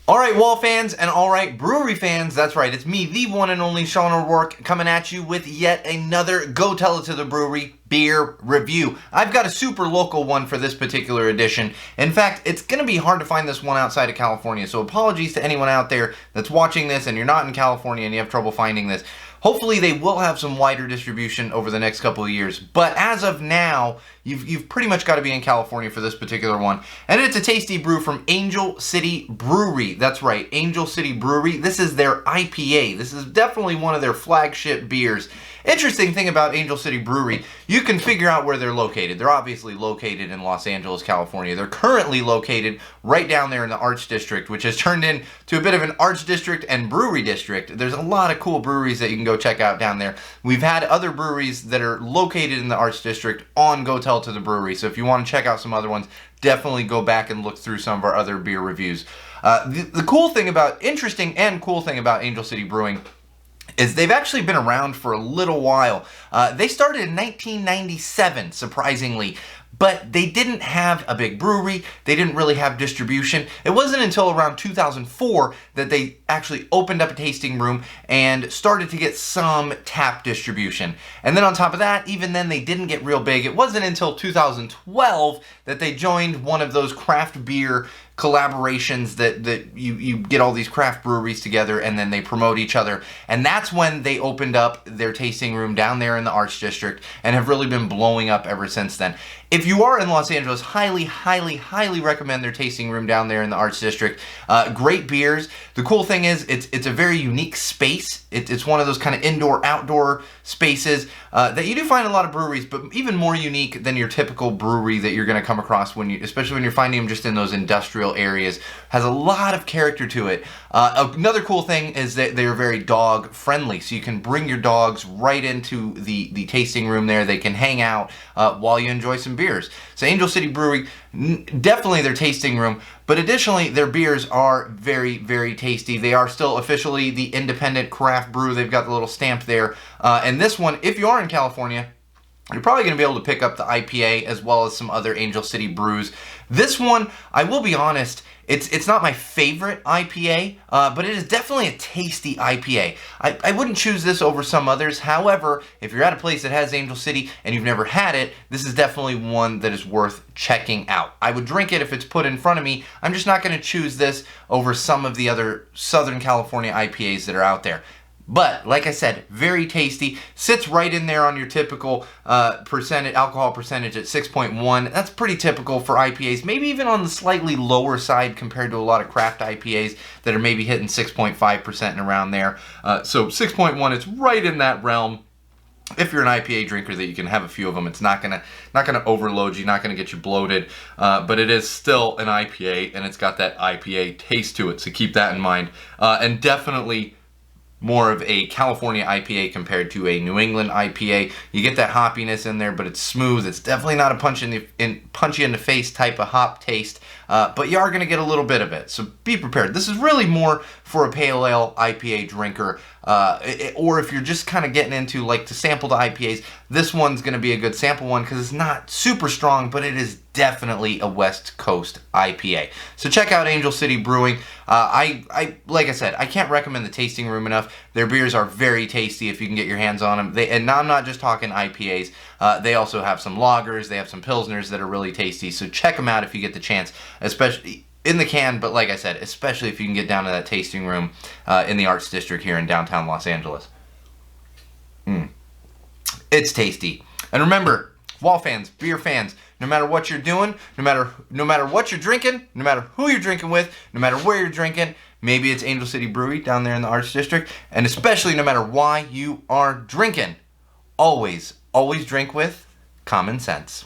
Alright Wall fans and alright Brewery fans, that's right, it's me, the one and only Sean O'Rourke, coming at you with yet another Go Tell It to the Brewery beer review. I've got a super local one for this particular edition. In fact, it's going to be hard to find this one outside of California, so apologies to anyone out there that's watching this and you're not in California and you have trouble finding this. Hopefully they will have some wider distribution over the next couple of years, but as of now, you've pretty much got to be in California for this particular one. And it's a tasty brew from Angel City Brewery. That's right, Angel City Brewery. This is their IPA. This is definitely one of their flagship beers. Interesting thing about Angel City Brewery, you can figure out where they're located. They're obviously located in Los Angeles, California. They're currently located right down there in the Arts District, which has turned into a bit of an Arts District and Brewery District. There's a lot of cool breweries that you can go check out down there. We've had other breweries that are located in the Arts District on Go Tell to the Brewery, so if you want to check out some other ones, definitely go back and look through some of our other beer reviews. The cool thing about, interesting and cool thing about Angel City Brewing is they've actually been around for a little while. They started in 1997, surprisingly, but they didn't have a big brewery. They didn't really have distribution. It wasn't until around 2004 that they actually opened up a tasting room and started to get some tap distribution. And then on top of that, even then they didn't get real big. It wasn't until 2012 that they joined one of those craft beer collaborations that you get all these craft breweries together and then they promote each other. And that's when they opened up their tasting room down there in the Arts District and have really been blowing up ever since then. If you are in Los Angeles, highly recommend their tasting room down there in the Arts District. Great beers. The cool thing is it's a very unique space. It's one of those kind of indoor-outdoor spaces that you do find in a lot of breweries, but even more unique than your typical brewery that you're going to come across especially when you're finding them just in those industrial areas. Has a lot of character to it. Another cool thing is that they're very dog friendly, so you can bring your dogs right into the tasting room there. They can hang out while you enjoy some beers. So Angel City Brewery, definitely their tasting room, but additionally their beers are very tasty. They are still officially the independent craft brew. They've got the little stamp there. And this one, if you are in California, you're probably going to be able to pick up the IPA as well as some other Angel City brews. This one, I will be honest, it's not my favorite IPA, but it is definitely a tasty IPA. I wouldn't choose this over some others. However, if you're at a place that has Angel City and you've never had it, this is definitely one that is worth checking out. I would drink it if it's put in front of me. I'm just not going to choose this over some of the other Southern California IPAs that are out there. But, like I said, very tasty. Sits right in there on your typical alcohol percentage at 6.1. That's pretty typical for IPAs. Maybe even on the slightly lower side compared to a lot of craft IPAs that are maybe hitting 6.5% and around there. So 6.1, it's right in that realm. If you're an IPA drinker, that you can have a few of them, it's not gonna overload you, not gonna get you bloated, but it is still an IPA, and it's got that IPA taste to it. So keep that in mind, and definitely more of a California IPA compared to a New England IPA. You get that hoppiness in there, but it's smooth. It's definitely not a punchy in the face type of hop taste, but you are going to get a little bit of it. So be prepared. This is really more for a pale ale IPA drinker, or if you're just kind of getting into like to sample the IPAs, this one's going to be a good sample one because it's not super strong, but it is definitely a West Coast IPA. So check out Angel City Brewing. Like I said, I can't recommend the tasting room enough. Their beers are very tasty if you can get your hands on them. And now I'm not just talking IPAs. They also have some lagers. They have some pilsners that are really tasty. So check them out if you get the chance, especially in the can, but like I said, especially if you can get down to that tasting room in the Arts District here in downtown Los Angeles. It's tasty. And remember, Wall fans, beer fans, no matter what you're doing, no matter what you're drinking, no matter who you're drinking with, no matter where you're drinking, maybe it's Angel City Brewery down there in the Arts District, and especially no matter why you are drinking, always drink with common sense.